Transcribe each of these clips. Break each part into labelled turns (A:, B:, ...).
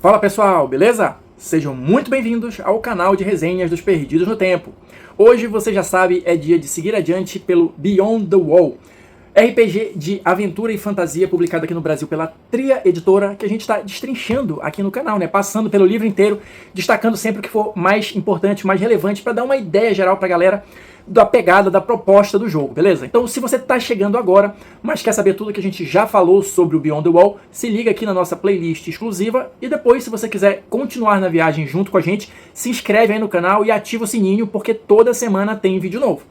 A: Fala pessoal, beleza? Sejam muito bem-vindos ao canal de resenhas dos Perdidos no Tempo. Hoje, você já sabe, é dia de seguir adiante pelo Beyond the Wall, RPG de aventura e fantasia publicado aqui no Brasil pela Tria Editora, que a gente está destrinchando aqui no canal, né? Passando pelo livro inteiro, destacando sempre o que for mais importante, mais relevante, para dar uma ideia geral para a galera da pegada, da proposta do jogo, beleza? Então, se você está chegando agora, mas quer saber tudo que a gente já falou sobre o Beyond the Wall, se liga aqui na nossa playlist exclusiva e depois, se você quiser continuar na viagem junto com a gente, se inscreve aí no canal e ativa o sininho, porque toda semana tem vídeo novo.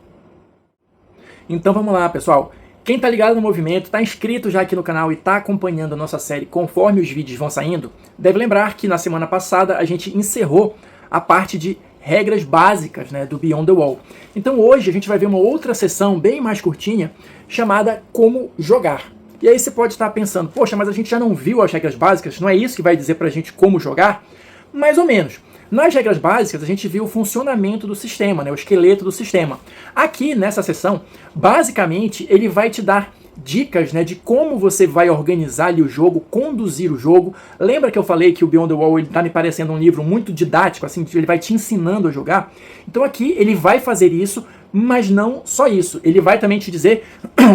A: Então vamos lá, pessoal. Quem tá ligado no movimento, tá inscrito já aqui no canal e tá acompanhando a nossa série conforme os vídeos vão saindo, deve lembrar que na semana passada a gente encerrou a parte de regras básicas, né, do Beyond the Wall. Então hoje a gente vai ver uma outra sessão bem mais curtinha, chamada Como Jogar. E aí você pode estar pensando, poxa, mas a gente já não viu as regras básicas, não é isso que vai dizer pra gente como jogar? Mais ou menos. Nas regras básicas, a gente viu o funcionamento do sistema, né, o esqueleto do sistema. Aqui, nessa sessão, basicamente, ele vai te dar dicas, né, de como você vai organizar ali o jogo, conduzir o jogo. Lembra que eu falei que o Beyond the Wall está me parecendo um livro muito didático, assim, ele vai te ensinando a jogar? Então aqui ele vai fazer isso, mas não só isso. Ele vai também te dizer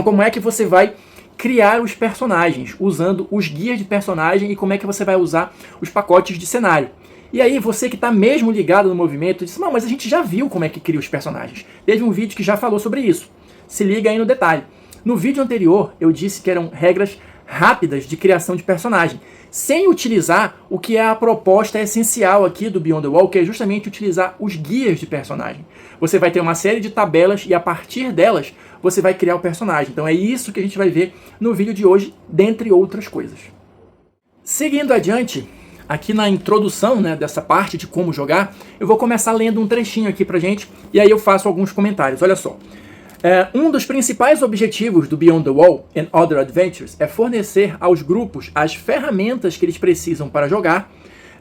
A: como é que você vai criar os personagens, usando os guias de personagem e como é que você vai usar os pacotes de cenário. E aí, você que está mesmo ligado no movimento, diz, não, mas a gente já viu como é que cria os personagens. Teve um vídeo que já falou sobre isso. Se liga aí no detalhe. No vídeo anterior, eu disse que eram regras rápidas de criação de personagem, sem utilizar o que é a proposta essencial aqui do Beyond the Wall, que é justamente utilizar os guias de personagem. Você vai ter uma série de tabelas e a partir delas você vai criar o personagem. Então é isso que a gente vai ver no vídeo de hoje, dentre outras coisas. Seguindo adiante, aqui na introdução, né, dessa parte de como jogar, eu vou começar lendo um trechinho aqui pra gente, e aí eu faço alguns comentários. Olha só. Um dos principais objetivos do Beyond the Wall and Other Adventures é fornecer aos grupos as ferramentas que eles precisam para jogar,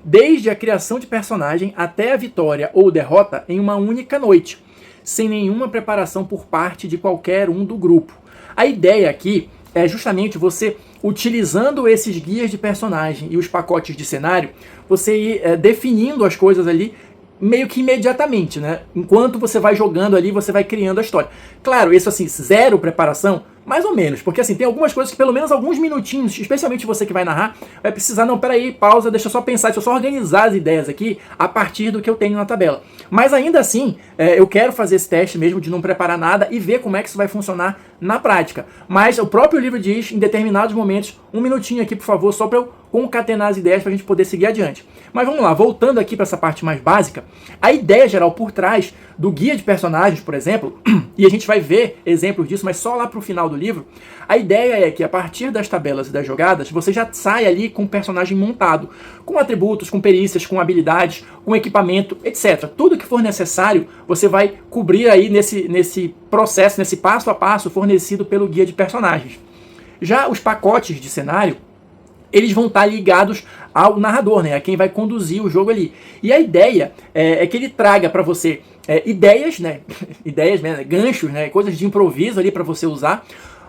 A: desde a criação de personagem até a vitória ou derrota em uma única noite, sem nenhuma preparação por parte de qualquer um do grupo. A ideia aqui é justamente você, utilizando esses guias de personagem e os pacotes de cenário, você ir definindo as coisas ali meio que imediatamente, né? Enquanto você vai jogando ali, você vai criando a história. Claro, isso assim, zero preparação, mais ou menos, porque assim, tem algumas coisas que pelo menos alguns minutinhos, especialmente você que vai narrar, vai precisar, não, peraí, pausa, deixa eu só pensar, deixa eu só organizar as ideias aqui a partir do que eu tenho na tabela. Mas ainda assim, eu quero fazer esse teste mesmo de não preparar nada e ver como é que isso vai funcionar na prática. Mas o próprio livro diz, em determinados momentos, um minutinho aqui, por favor, só para eu concatenar as ideias para a gente poder seguir adiante. Mas vamos lá, voltando aqui para essa parte mais básica, a ideia geral por trás do guia de personagens, por exemplo, e a gente vai ver exemplos disso, mas só lá para o final do livro, a ideia é que a partir das tabelas e das jogadas, você já sai ali com o personagem montado, com atributos, com perícias, com habilidades, com equipamento, etc. Tudo que for necessário, você vai cobrir aí nesse processo, nesse passo a passo fornecido pelo guia de personagens. Já os pacotes de cenário, eles vão estar ligados ao narrador, né? A quem vai conduzir o jogo ali. E a ideia é que ele traga para você ideias, né? Ideias, né? Ganchos, né? Coisas de improviso ali para você usar,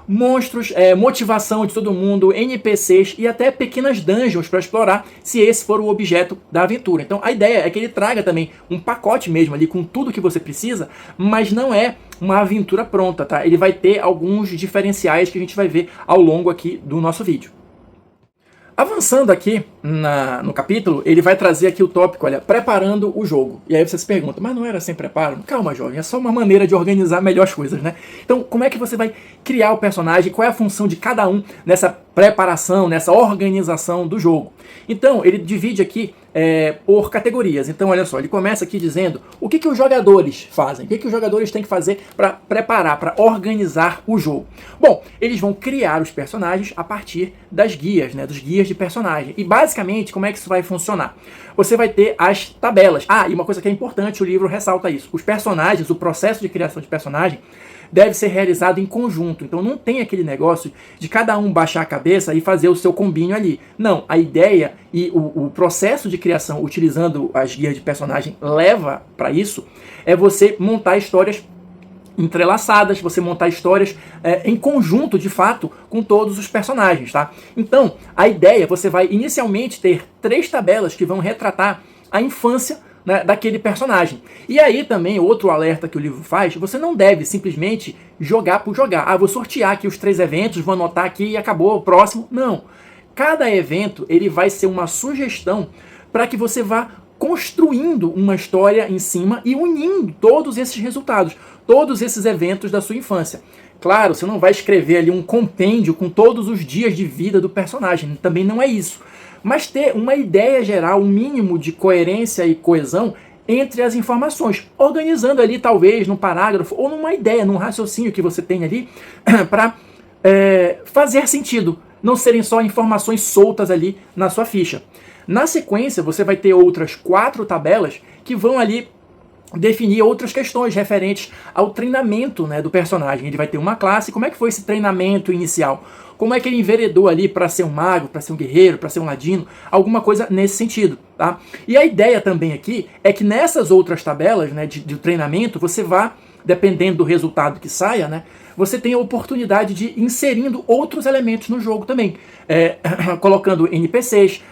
A: monstros, motivação de todo mundo, NPCs e até pequenas dungeons para explorar, se esse for o objeto da aventura. Então a ideia é que ele traga também um pacote mesmo ali com tudo que você precisa, mas não é uma aventura pronta, tá? Ele vai ter alguns diferenciais que a gente vai ver ao longo aqui do nosso vídeo. Avançando aqui no capítulo, ele vai trazer aqui o tópico, olha, preparando o jogo. E aí você se pergunta, mas não era sem preparo? Calma, jovem, é só uma maneira de organizar melhor as coisas, né? Então, como é que você vai criar o personagem? Qual é a função de cada um nessa preparação, nessa organização do jogo? Então, ele divide aqui por categorias. Então, olha só, ele começa aqui dizendo o que os jogadores fazem, o que os jogadores têm que fazer para preparar, para organizar o jogo. Bom, eles vão criar os personagens a partir das guias, né, dos guias de personagem. E basicamente, como é que isso vai funcionar? Você vai ter as tabelas. Ah, e uma coisa que é importante, o livro ressalta isso. Os personagens, o processo de criação de personagem deve ser realizado em conjunto. Então não tem aquele negócio de cada um baixar a cabeça e fazer o seu combinho ali. Não, a ideia e o processo de criação utilizando as guias de personagem leva para isso, é você montar histórias entrelaçadas, você montar histórias em conjunto, de fato, com todos os personagens, tá? Então, a ideia, você vai inicialmente ter 3 tabelas que vão retratar a infância, né, daquele personagem. E aí também, outro alerta que o livro faz, você não deve simplesmente jogar por jogar. Ah, vou sortear aqui os 3 eventos, vou anotar aqui e acabou, o próximo. Não. Cada evento, ele vai ser uma sugestão para que você vá construindo uma história em cima e unindo todos esses resultados, todos esses eventos da sua infância. Claro, você não vai escrever ali um compêndio com todos os dias de vida do personagem, também não é isso. Mas ter uma ideia geral, um mínimo de coerência e coesão entre as informações, organizando ali talvez num parágrafo ou numa ideia, num raciocínio que você tem ali para fazer sentido, não serem só informações soltas ali na sua ficha. Na sequência, você vai ter outras 4 tabelas que vão ali definir outras questões referentes ao treinamento, né, do personagem. Ele vai ter uma classe, como é que foi esse treinamento inicial? Como é que ele enveredou ali para ser um mago, para ser um guerreiro, para ser um ladino? Alguma coisa nesse sentido, tá? E a ideia também aqui é que nessas outras tabelas, né, de treinamento, você vá, dependendo do resultado que saia, né, você tem a oportunidade de ir inserindo outros elementos no jogo também. Colocando NPCs,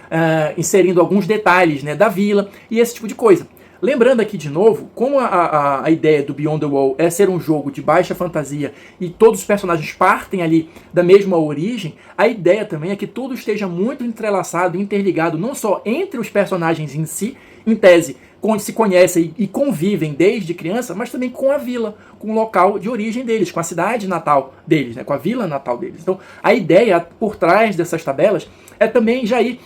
A: inserindo alguns detalhes, né, da vila e esse tipo de coisa. Lembrando aqui de novo, como a ideia do Beyond the Wall é ser um jogo de baixa fantasia e todos os personagens partem ali da mesma origem, a ideia também é que tudo esteja muito entrelaçado, interligado, não só entre os personagens em si, em tese, onde se conhecem e convivem desde criança, mas também com a vila, com o local de origem deles, com a cidade natal deles, né, com a vila natal deles. Então, a ideia por trás dessas tabelas é também já ir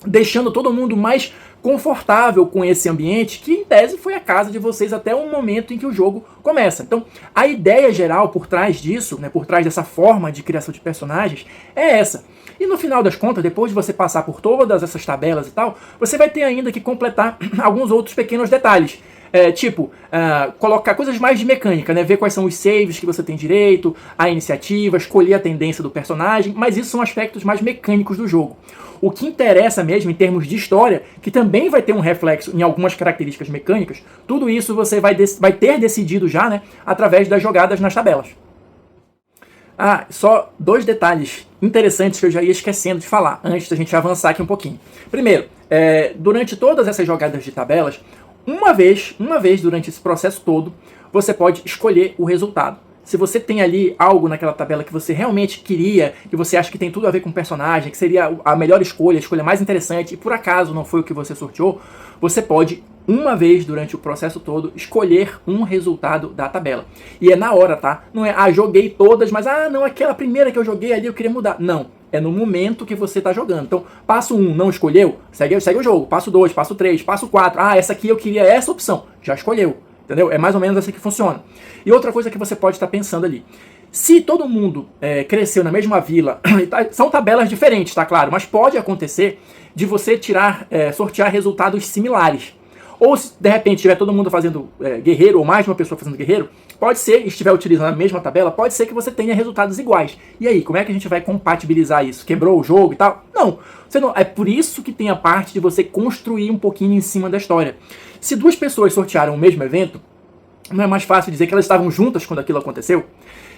A: deixando todo mundo mais confortável com esse ambiente, que em tese foi a casa de vocês até o momento em que o jogo começa. Então, a ideia geral por trás disso, né, por trás dessa forma de criação de personagens, é essa. E no final das contas, depois de você passar por todas essas tabelas e tal, você vai ter ainda que completar alguns outros pequenos detalhes. Colocar coisas mais de mecânica, né? Ver quais são os saves que você tem direito, a iniciativa, escolher a tendência do personagem, mas isso são aspectos mais mecânicos do jogo. O que interessa mesmo em termos de história, que também vai ter um reflexo em algumas características mecânicas, tudo isso você vai ter decidido já, né, através das jogadas nas tabelas. Só 2 detalhes interessantes que eu já ia esquecendo de falar, antes da gente avançar aqui um pouquinho. Primeiro, durante todas essas jogadas de tabelas, uma vez durante esse processo todo, você pode escolher o resultado. Se você tem ali algo naquela tabela que você realmente queria, que você acha que tem tudo a ver com o personagem, que seria a melhor escolha, a escolha mais interessante, e por acaso não foi o que você sorteou, você pode, uma vez durante o processo todo, escolher um resultado da tabela. E é na hora, tá? Não é, joguei todas, mas, não, aquela primeira que eu joguei ali eu queria mudar. Não. É no momento que você está jogando. Então, passo 1, não escolheu? Segue o jogo. Passo 2, passo 3, passo 4. Essa aqui eu queria essa opção. Já escolheu. Entendeu? É mais ou menos assim que funciona. E outra coisa que você pode estar pensando ali. Se todo mundo cresceu na mesma vila, são tabelas diferentes, tá claro? Mas pode acontecer de você sortear resultados similares. Ou se de repente estiver todo mundo fazendo guerreiro, ou mais de uma pessoa fazendo guerreiro, pode ser, estiver utilizando a mesma tabela, pode ser que você tenha resultados iguais. E aí, como é que a gente vai compatibilizar isso? Quebrou o jogo e tal? Não. É por isso que tem a parte de você construir um pouquinho em cima da história. Se 2 pessoas sortearam o mesmo evento, não é mais fácil dizer que elas estavam juntas quando aquilo aconteceu?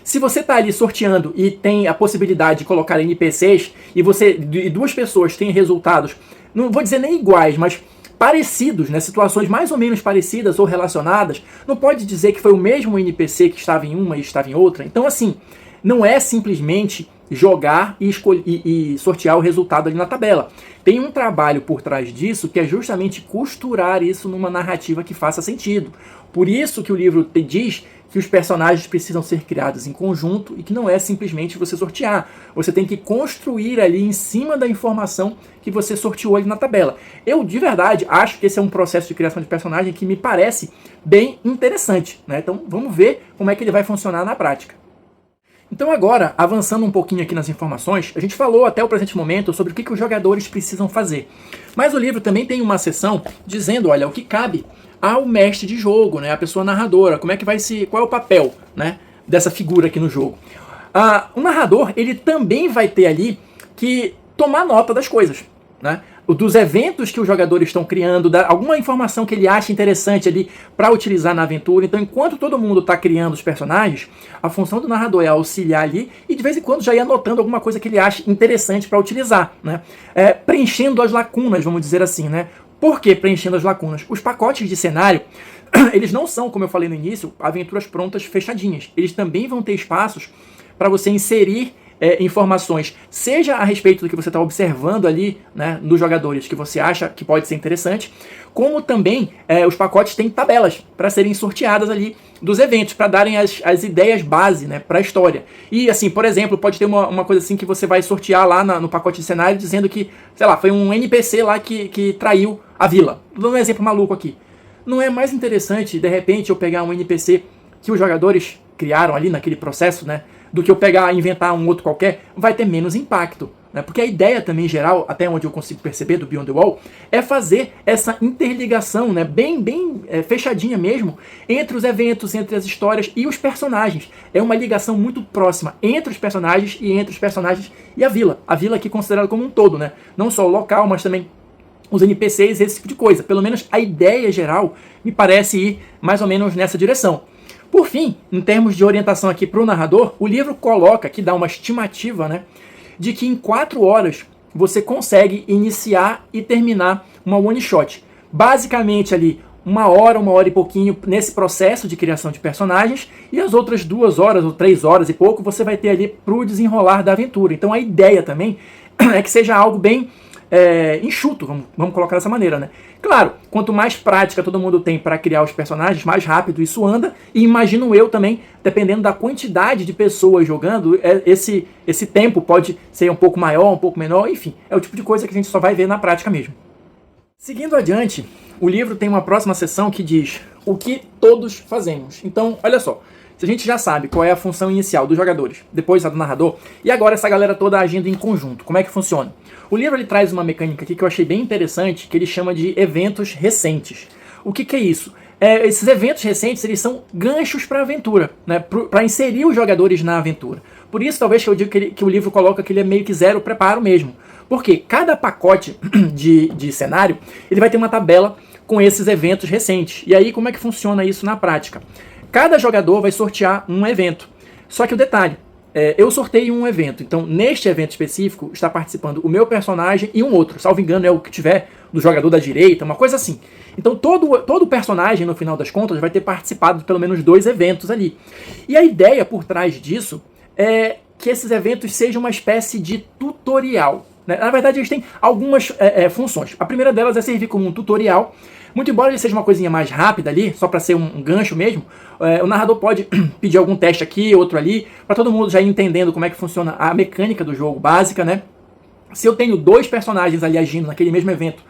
A: Se você está ali sorteando e tem a possibilidade de colocar NPCs e 2 pessoas têm resultados, não vou dizer nem iguais, mas parecidos, né, situações mais ou menos parecidas ou relacionadas, não pode dizer que foi o mesmo NPC que estava em uma e estava em outra. Então, assim, não é simplesmente jogar e sortear o resultado ali na tabela. Tem um trabalho por trás disso que é justamente costurar isso numa narrativa que faça sentido. Por isso que o livro diz que os personagens precisam ser criados em conjunto e que não é simplesmente você sortear. Você tem que construir ali em cima da informação que você sorteou ali na tabela. Eu, de verdade, acho que esse é um processo de criação de personagem que me parece bem interessante, né? Então, vamos ver como é que ele vai funcionar na prática. Então agora, avançando um pouquinho aqui nas informações, a gente falou até o presente momento sobre o que os jogadores precisam fazer. Mas o livro também tem uma seção dizendo, olha, o que cabe ao mestre de jogo, né, a pessoa narradora, qual é o papel, né, dessa figura aqui no jogo. O narrador, ele também vai ter ali que tomar nota das coisas, né? dos eventos que os jogadores estão criando, alguma informação que ele acha interessante ali para utilizar na aventura. Então, enquanto todo mundo está criando os personagens, a função do narrador é auxiliar ali e de vez em quando já ir anotando alguma coisa que ele acha interessante para utilizar, né? Preenchendo as lacunas, vamos dizer assim, né? Por que preenchendo as lacunas? Os pacotes de cenário, eles não são, como eu falei no início, aventuras prontas fechadinhas. Eles também vão ter espaços para você inserir informações, seja a respeito do que você está observando ali, né, nos jogadores, que você acha que pode ser interessante, como também os pacotes têm tabelas para serem sorteadas ali dos eventos, para darem as ideias base, né, para a história. E assim, por exemplo, pode ter uma coisa assim que você vai sortear lá no pacote de cenário, dizendo que, sei lá, foi um NPC lá que traiu a vila. Tô dando um exemplo maluco aqui. Não é mais interessante, de repente, eu pegar um NPC que os jogadores criaram ali naquele processo, né, do que eu pegar e inventar um outro qualquer? Vai ter menos impacto, né? Porque a ideia também geral, até onde eu consigo perceber do Beyond the Wall, é fazer essa interligação, né, bem fechadinha mesmo, entre os eventos, entre as histórias e os personagens. É uma ligação muito próxima entre os personagens e a vila. A vila aqui considerada como um todo, né? Não só o local, mas também os NPCs, esse tipo de coisa. Pelo menos a ideia geral me parece ir mais ou menos nessa direção. Por fim, em termos de orientação aqui para o narrador, o livro coloca, que dá uma estimativa, né, de que em 4 horas você consegue iniciar e terminar uma one shot. Basicamente ali, 1 hora e pouquinho nesse processo de criação de personagens, e as outras 2 horas ou 3 horas e pouco você vai ter ali para o desenrolar da aventura. Então a ideia também é que seja algo bem enxuto, vamos colocar dessa maneira, né? Claro, quanto mais prática todo mundo tem para criar os personagens, mais rápido isso anda, e imagino eu também, dependendo da quantidade de pessoas jogando, esse tempo pode ser um pouco maior, um pouco menor, enfim, é o tipo de coisa que a gente só vai ver na prática mesmo. Seguindo adiante, o livro tem uma próxima seção que diz o que todos fazemos. Então, olha só, se a gente já sabe qual é a função inicial dos jogadores, depois a do narrador, e agora essa galera toda agindo em conjunto, como é que funciona? O livro ele traz uma mecânica aqui que eu achei bem interessante, que ele chama de eventos recentes. O que é isso? Esses eventos recentes eles são ganchos para a aventura, né? Para inserir os jogadores na aventura. Por isso, talvez que eu diga que o livro coloca que ele é meio que zero preparo mesmo. Porque cada pacote de cenário ele vai ter uma tabela com esses eventos recentes. E aí, como é que funciona isso na prática? Cada jogador vai sortear um evento. Só que o detalhe, eu sorteio um evento. Então, neste evento específico, está participando o meu personagem e um outro. Salvo engano, é o que tiver do jogador da direita, uma coisa assim. Então, todo personagem, no final das contas, vai ter participado de pelo menos 2 eventos ali. E a ideia por trás disso é que esses eventos sejam uma espécie de tutorial. Né? Na verdade, eles têm algumas funções. A primeira delas é servir como um tutorial. Muito embora ele seja uma coisinha mais rápida ali, só para ser um gancho mesmo, o narrador pode pedir algum teste aqui, outro ali, para todo mundo já ir entendendo como é que funciona a mecânica do jogo básica, né? Se eu tenho 2 personagens ali agindo naquele mesmo evento,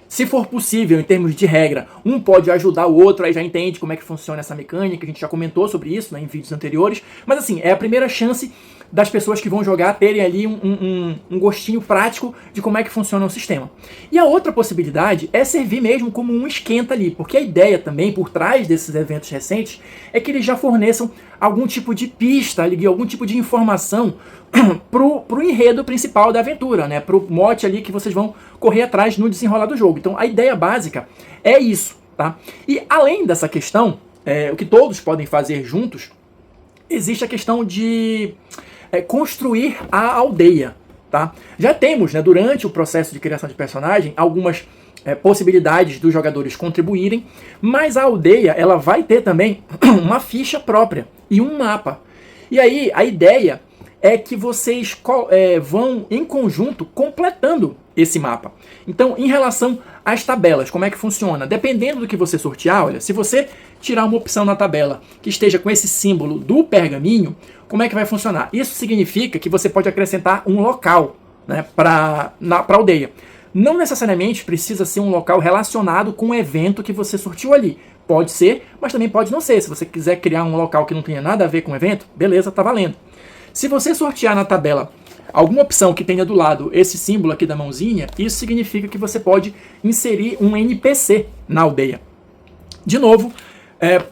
A: se for possível, em termos de regra, um pode ajudar o outro, aí já entende como é que funciona essa mecânica, a gente já comentou sobre isso, né, em vídeos anteriores, mas assim, é a primeira chance das pessoas que vão jogar terem ali um gostinho prático de como é que funciona o sistema. E a outra possibilidade é servir mesmo como um esquenta ali, porque a ideia também por trás desses eventos recentes é que eles já forneçam algum tipo de pista, algum tipo de informação pro enredo principal da aventura, né? Pro mote ali que vocês vão correr atrás no desenrolar do jogo. Então a ideia básica é isso, tá? E além dessa questão, o que todos podem fazer juntos, existe a questão de construir a aldeia, tá? Já temos, né, durante o processo de criação de personagem, algumas possibilidades dos jogadores contribuírem, mas a aldeia ela vai ter também uma ficha própria e um mapa. E aí a ideia é que vocês vão em conjunto completando esse mapa. Então, em relação às tabelas, como é que funciona? Dependendo do que você sortear, olha, se você tirar uma opção na tabela que esteja com esse símbolo do pergaminho, como é que vai funcionar? Isso significa que você pode acrescentar um local, né, para a aldeia. Não necessariamente precisa ser um local relacionado com o evento que você sorteou ali. Pode ser, mas também pode não ser. Se você quiser criar um local que não tenha nada a ver com o evento, beleza, tá valendo. Se você sortear na tabela alguma opção que tenha do lado esse símbolo aqui da mãozinha, isso significa que você pode inserir um NPC na aldeia. De novo,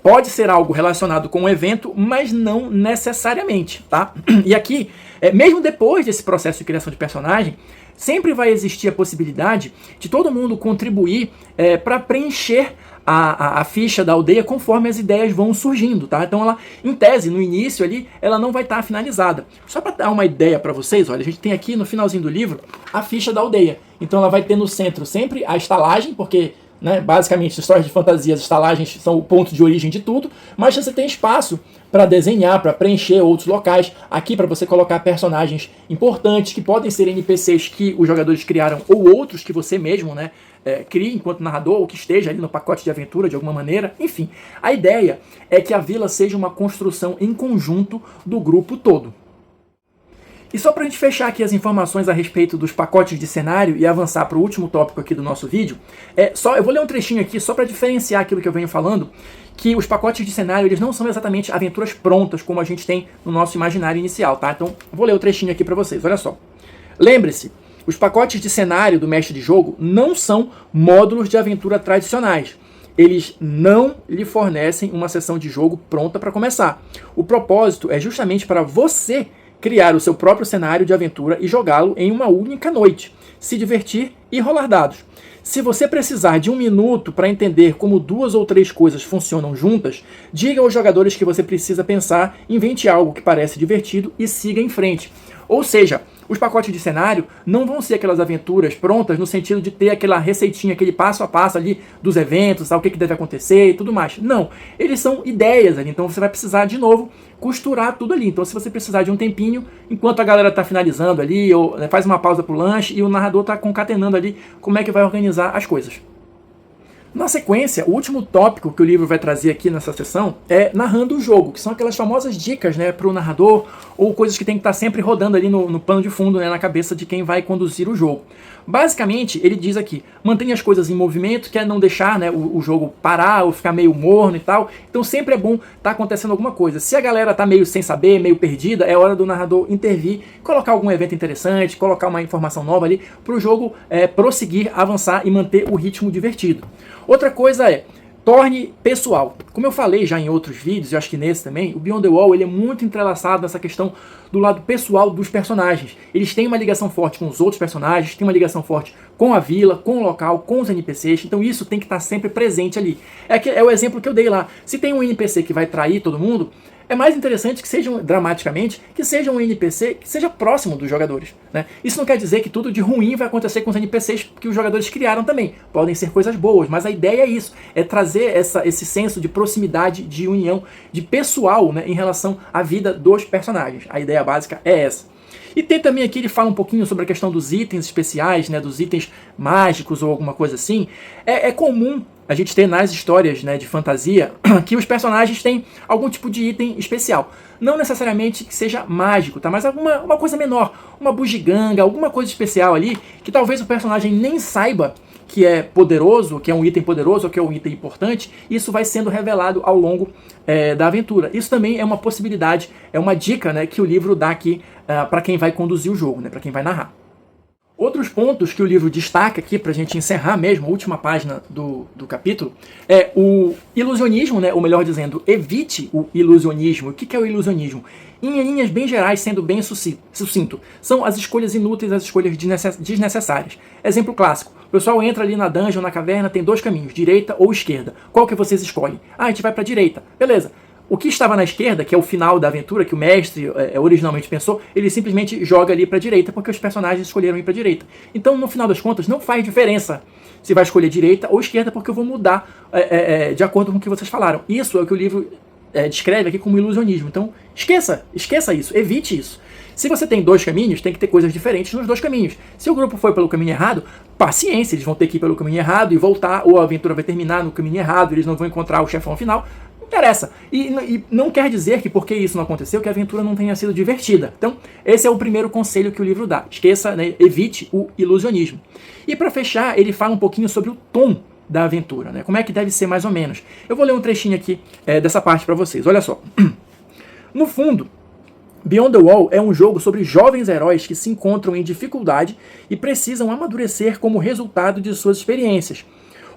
A: pode ser algo relacionado com o evento, mas não necessariamente, tá? E aqui, mesmo depois desse processo de criação de personagem, sempre vai existir a possibilidade de todo mundo contribuir para preencher a ficha da aldeia conforme as ideias vão surgindo, tá? Então ela, em tese, no início ali, ela não vai estar finalizada. Só para dar uma ideia para vocês, olha, a gente tem aqui no finalzinho do livro a ficha da aldeia. Então ela vai ter no centro sempre a estalagem, porque, né, basicamente, histórias de fantasia, as estalagens são o ponto de origem de tudo, mas você tem espaço para desenhar, para preencher outros locais, aqui para você colocar personagens importantes, que podem ser NPCs que os jogadores criaram, ou outros que você mesmo, né, crie enquanto narrador, ou que esteja ali no pacote de aventura de alguma maneira. Enfim, a ideia é que a vila seja uma construção em conjunto do grupo todo. E só para a gente fechar aqui as informações a respeito dos pacotes de cenário e avançar para o último tópico aqui do nosso vídeo, eu vou ler um trechinho aqui só para diferenciar aquilo que eu venho falando, que os pacotes de cenário eles não são exatamente aventuras prontas como a gente tem no nosso imaginário inicial, tá? Então vou ler o trechinho aqui para vocês, olha só. Lembre-se, os pacotes de cenário do mestre de jogo não são módulos de aventura tradicionais. Eles não lhe fornecem uma sessão de jogo pronta para começar. O propósito é justamente para você criar o seu próprio cenário de aventura e jogá-lo em uma única noite, se divertir e rolar dados. Se você precisar de 1 minuto para entender como 2 ou 3 coisas funcionam juntas, diga aos jogadores que você precisa pensar, invente algo que parece divertido e siga em frente. Ou seja, os pacotes de cenário não vão ser aquelas aventuras prontas no sentido de ter aquela receitinha, aquele passo a passo ali dos eventos, o que deve acontecer e tudo mais. Não, eles são ideias ali, então você vai precisar de novo costurar tudo ali. Então se você precisar de um tempinho, enquanto a galera está finalizando ali, ou faz uma pausa para o lanche e o narrador está concatenando ali como é que vai organizar as coisas. Na sequência, o último tópico que o livro vai trazer aqui nessa sessão é narrando o jogo, que são aquelas famosas dicas, né, para o narrador, ou coisas que tem que estar sempre rodando ali no pano de fundo, né, na cabeça de quem vai conduzir o jogo. Basicamente, ele diz aqui, mantenha as coisas em movimento, que é não deixar, né, o jogo parar ou ficar meio morno e tal. Então sempre é bom estar acontecendo alguma coisa. Se a galera está meio sem saber, meio perdida, é hora do narrador intervir, colocar algum evento interessante, colocar uma informação nova ali, para o jogo prosseguir, avançar e manter o ritmo divertido. Outra coisa é, torne pessoal. Como eu falei já em outros vídeos, e acho que nesse também, o Beyond the Wall ele é muito entrelaçado nessa questão do lado pessoal dos personagens. Eles têm uma ligação forte com os outros personagens, têm uma ligação forte com a vila, com o local, com os NPCs, então isso tem que estar sempre presente ali. É o exemplo que eu dei lá. Se tem um NPC que vai trair todo mundo, é mais interessante que seja, dramaticamente, que seja um NPC que seja próximo dos jogadores, né? Isso não quer dizer que tudo de ruim vai acontecer com os NPCs que os jogadores criaram também. Podem ser coisas boas, mas a ideia é isso, é trazer esse senso de proximidade, de união, de pessoal, né, em relação à vida dos personagens. A ideia básica é essa. E tem também aqui, ele fala um pouquinho sobre a questão dos itens especiais, né, dos itens mágicos ou alguma coisa assim. É comum a gente ter nas histórias, né, de fantasia que os personagens têm algum tipo de item especial. Não necessariamente que seja mágico, tá? Mas uma coisa menor, uma bugiganga, alguma coisa especial ali, que talvez o personagem nem saiba que é poderoso, que é um item poderoso, ou que é um item importante. Isso vai sendo revelado ao longo da aventura. Isso também é uma possibilidade, é uma dica, né, que o livro dá aqui para quem vai conduzir o jogo, né, para quem vai narrar. Outros pontos que o livro destaca aqui, para a gente encerrar mesmo, a última página do capítulo, é o ilusionismo, né? Ou melhor dizendo, evite o ilusionismo. O que é o ilusionismo? Em linhas bem gerais, sendo bem sucinto, são as escolhas inúteis, as escolhas desnecessárias. Exemplo clássico, o pessoal entra ali na dungeon, na caverna, tem 2 caminhos, direita ou esquerda. Qual que vocês escolhem? Ah, a gente vai para a direita. Beleza. O que estava na esquerda, que é o final da aventura, que o mestre originalmente pensou, ele simplesmente joga ali para a direita, porque os personagens escolheram ir para a direita. Então, no final das contas, não faz diferença se vai escolher direita ou esquerda, porque eu vou mudar de acordo com o que vocês falaram. Isso é o que o livro descreve aqui como ilusionismo. Então, esqueça isso, evite isso. Se você tem 2 caminhos, tem que ter coisas diferentes nos 2 caminhos. Se o grupo foi pelo caminho errado, paciência, eles vão ter que ir pelo caminho errado e voltar, ou a aventura vai terminar no caminho errado, eles não vão encontrar o chefão final. Não interessa. E não quer dizer que porque isso não aconteceu, que a aventura não tenha sido divertida. Então, esse é o primeiro conselho que o livro dá. Esqueça, né, evite o ilusionismo. E para fechar, ele fala um pouquinho sobre o tom da aventura, né? Como é que deve ser mais ou menos. Eu vou ler um trechinho aqui dessa parte para vocês. Olha só. No fundo, Beyond the Wall é um jogo sobre jovens heróis que se encontram em dificuldade e precisam amadurecer como resultado de suas experiências.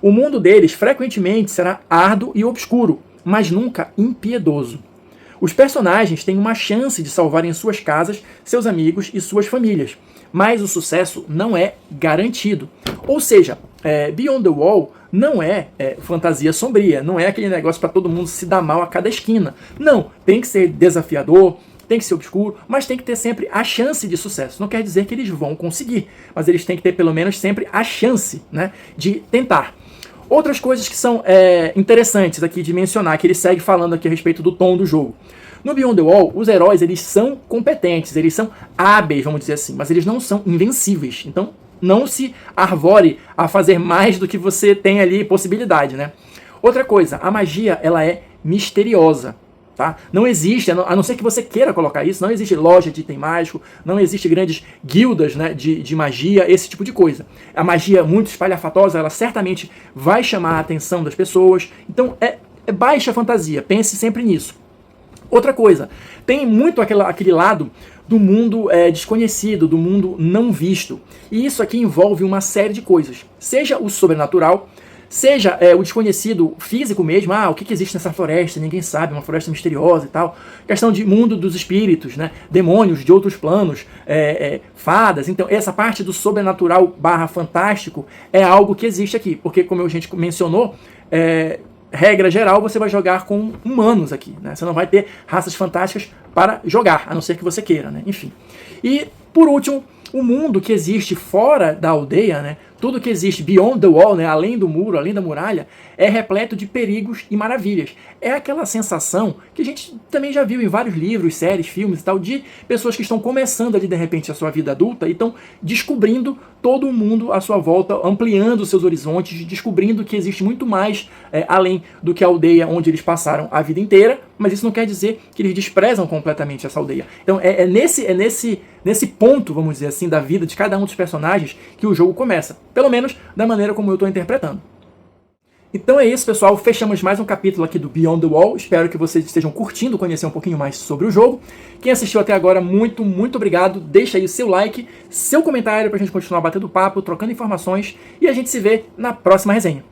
A: O mundo deles frequentemente será árduo e obscuro, mas nunca impiedoso. Os personagens têm uma chance de salvarem suas casas, seus amigos e suas famílias, mas o sucesso não é garantido. Ou seja, Beyond the Wall não é fantasia sombria, não é aquele negócio para todo mundo se dar mal a cada esquina. Não, tem que ser desafiador, tem que ser obscuro, mas tem que ter sempre a chance de sucesso. Não quer dizer que eles vão conseguir, mas eles têm que ter pelo menos sempre a chance, né, de tentar. Outras coisas que são interessantes aqui de mencionar, que ele segue falando aqui a respeito do tom do jogo. No Beyond the Wall, os heróis eles são competentes, eles são hábeis, vamos dizer assim, mas eles não são invencíveis. Então, não se arvore a fazer mais do que você tem ali possibilidade, né? Outra coisa, a magia ela é misteriosa. Tá? Não existe, a não ser que você queira colocar isso, não existe loja de item mágico, não existe grandes guildas, né, de magia, esse tipo de coisa. A magia muito espalhafatosa, ela certamente vai chamar a atenção das pessoas, então é baixa fantasia, pense sempre nisso. Outra coisa, tem muito aquele lado do mundo desconhecido, do mundo não visto, e isso aqui envolve uma série de coisas, seja o sobrenatural, seja o desconhecido físico mesmo, o que existe nessa floresta, ninguém sabe, uma floresta misteriosa e tal. Questão de mundo dos espíritos, né? Demônios de outros planos, fadas. Então, essa parte do sobrenatural / fantástico é algo que existe aqui, porque como a gente mencionou, regra geral, você vai jogar com humanos aqui, né? Você não vai ter raças fantásticas para jogar, a não ser que você queira, né? Enfim. E, por último, o mundo que existe fora da aldeia, né? Tudo que existe beyond the wall, né? Além do muro, além da muralha, é repleto de perigos e maravilhas. É aquela sensação que a gente também já viu em vários livros, séries, filmes e tal, de pessoas que estão começando ali de repente a sua vida adulta e estão descobrindo todo o mundo à sua volta, ampliando seus horizontes, descobrindo que existe muito mais além do que a aldeia onde eles passaram a vida inteira, mas isso não quer dizer que eles desprezam completamente essa aldeia. Então nesse ponto, vamos dizer assim, da vida de cada um dos personagens que o jogo começa. Pelo menos da maneira como eu estou interpretando. Então é isso, pessoal. Fechamos mais um capítulo aqui do Beyond the Wall. Espero que vocês estejam curtindo conhecer um pouquinho mais sobre o jogo. Quem assistiu até agora, muito, muito obrigado. Deixa aí o seu like, seu comentário para a gente continuar batendo papo, trocando informações. E a gente se vê na próxima resenha.